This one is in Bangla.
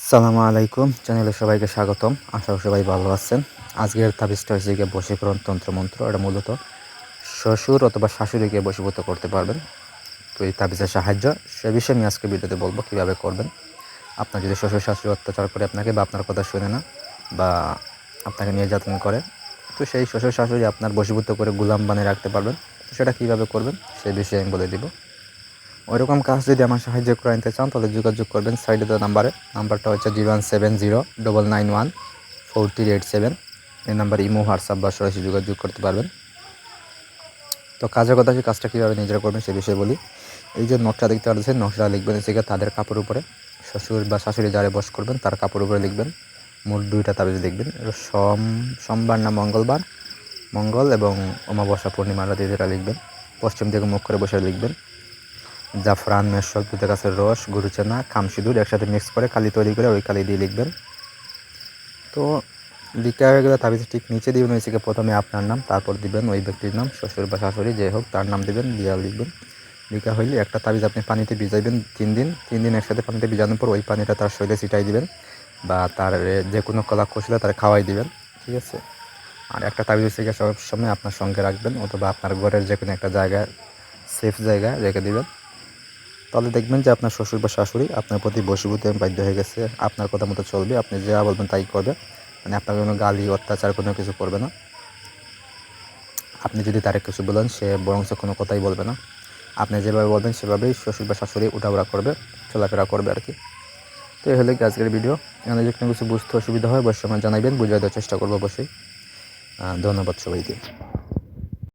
সালামু আলাইকুম, চ্যানেলে সবাইকে স্বাগতম। আশা করি সবাই ভালো আছেন। আজকের তাবিজটা হচ্ছে গিয়ে বশীকরণ তন্ত্রমন্ত্র। এটা মূলত শ্বশুর অথবা শাশুড়িকে বশীভূত করতে পারবেন। তো এই তাবিজের সাহায্য সে বিষয়ে আমি আজকে ভিডিওতে বলবো কীভাবে করবেন। আপনার যদি শ্বশুর শাশুড়ি অত্যাচার করে আপনাকে বা আপনার কথা শুনে না বা আপনাকে নির্যাতন করে, তো সেই শ্বশুর শাশুড়ি আপনার বশীভূত করে গোলাম বানিয়ে রাখতে পারবেন। তো সেটা কীভাবে করবেন সেই বিষয়ে আমি বলে দিব। ওইরকম কাজ যদি আমার সাহায্য করে নিতে চান তাহলে যোগাযোগ করবেন সাইডে দেওয়া নাম্বারটা হচ্ছে 01709914387। এই নাম্বারে ইমো, হোয়াটসঅ্যাপ বা সরাসরি যোগাযোগ করতে পারবেন। তো কাজের কথা, সেই কাজটা কীভাবে নিজেরা করবেন সে বিষয়ে বলি। এই যে নকশা দেখতে পাচ্ছেন, নকশা লিখবেন হচ্ছে তাদের কাপড়ের উপরে, শ্বশুর বা শাশুড়ি যারা বস করবেন তার কাপড়ের উপরে লিখবেন। মোট 2টা তাবিজ লিখবেন। সোমবার না মঙ্গলবার, মঙ্গল এবং অমাবস্যা পূর্ণিমারা দিয়ে যেটা লিখবেন। পশ্চিম দিকে মুখ করে বসে লিখবেন। জাফরান, মেশক, দুধের গাছের রস, গরুচেনা, খামসিঁদুর একসাথে মিক্স করে কালি তৈরি করে ওই কালি দিয়ে লিখবেন। তো লিখা হয়ে গেলে তাবিজ ঠিক নিচে দিবেন হয়েছে প্রথমে আপনার নাম, তারপর দিবেন ওই ব্যক্তির নাম, শ্বশুর বা শাশুড়ি যে হোক তার নাম দিবেন, দিয়ে লিখবেন। লিখা হইলে একটা তাবিজ আপনি পানিতে ভিজাইবেন 3 দিন একসাথে পানিতে ভিজানোর পর ওই পানিটা তার শরীরে ছিটাই দিবেন বা তার যে কোনো কলা কৌশলে তার খাওয়াই দিবেন। ঠিক আছে। আর একটা তাবিজ হচ্ছে সবসময় আপনার সঙ্গে রাখবেন অথবা আপনার ঘরের যে কোনো একটা জায়গায়, সেফ জায়গায় রেখে দিবেন। তাহলে দেখবেন যে আপনার শ্বশুর বা শাশুড়ি আপনার প্রতি বশীভূত এবং বাধ্য হয়ে গেছে, আপনার কথা মতো চলবে, আপনি যা বলবেন তাই করবে। মানে আপনার কোনো গালি, অত্যাচার কোনো কিছু করবে না। আপনি যদি তারে কিছু বলেন সে বরঞ্চ কোনো কথাই বলবে না। আপনি যেভাবে বলবেন সেভাবেই শ্বশুর বা শাশুড়ি উঠাউড়া করবে, চলাফেরা করবে আর কি। তো এই হলো কি আজকের ভিডিও। এখানে যদি কোনো কিছু বুঝতে অসুবিধা হয় অবশ্যই আমার জানাবেন, বুঝিয়ে দেওয়ার চেষ্টা করবো অবশ্যই। ধন্যবাদ সবাইকে।